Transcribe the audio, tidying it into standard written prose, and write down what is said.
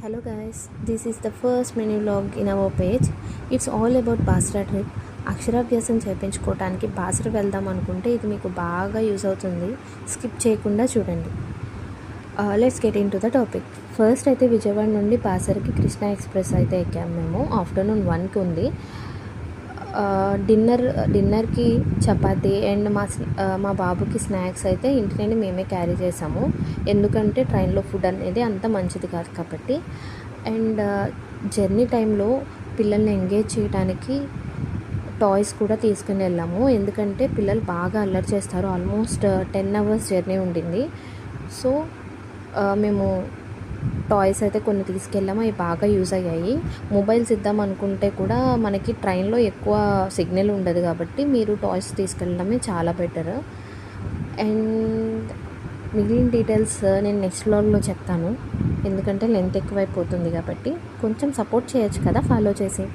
Hello guys, this is the first mini vlog in our page. It's all about Basara trip. అక్షరాభ్యాసం చేయించుకోవడానికి బాసరా వెళ్దాం అనుకుంటే ఇది మీకు బాగా యూజ్ అవుతుంది. స్కిప్ చేయకుండా చూడండి. Let's get in to the topic. First అయితే విజయవాడ నుండి బాసరాకి కృష్ణా ఎక్స్ప్రెస్ అయితే ఎక్కాము మేము. ఆఫ్టర్నూన్ 1కి ఉంది. డిన్నర్కి చపాతీ అండ్ మా బాబుకి స్నాక్స్ అయితే ఇంటి నుండి మేమే క్యారీ చేసాము. ఎందుకంటే ట్రైన్లో ఫుడ్ అనేది అంత మంచిది కాదు కాబట్టి. అండ్ జర్నీ టైంలో పిల్లల్ని ఎంగేజ్ చేయడానికి టాయ్స్ కూడా తీసుకుని వెళ్ళాము. ఎందుకంటే పిల్లలు బాగా అల్లరి చేస్తారు. ఆల్మోస్ట్ 10 అవర్స్ జర్నీ ఉండింది. సో మేము టాయ్స్ అయితే కొన్ని తీసుకెళ్ళాము. అవి బాగా యూజ్ అయ్యాయి. మొబైల్స్ ఇద్దాం అనుకుంటే కూడా మనకి ట్రైన్లో ఎక్కువ సిగ్నల్ ఉండదు కాబట్టి మీరు టాయ్స్ తీసుకెళ్ళడమే చాలా బెటర్. అండ్ మిగిలిన డీటెయిల్స్ నేను నెక్స్ట్ వ్లాగ్లో చెప్తాను. ఎందుకంటే లెంత్ ఎక్కువైపోతుంది కాబట్టి కొంచెం సపోర్ట్ చేయొచ్చు కదా ఫాలో చేసి.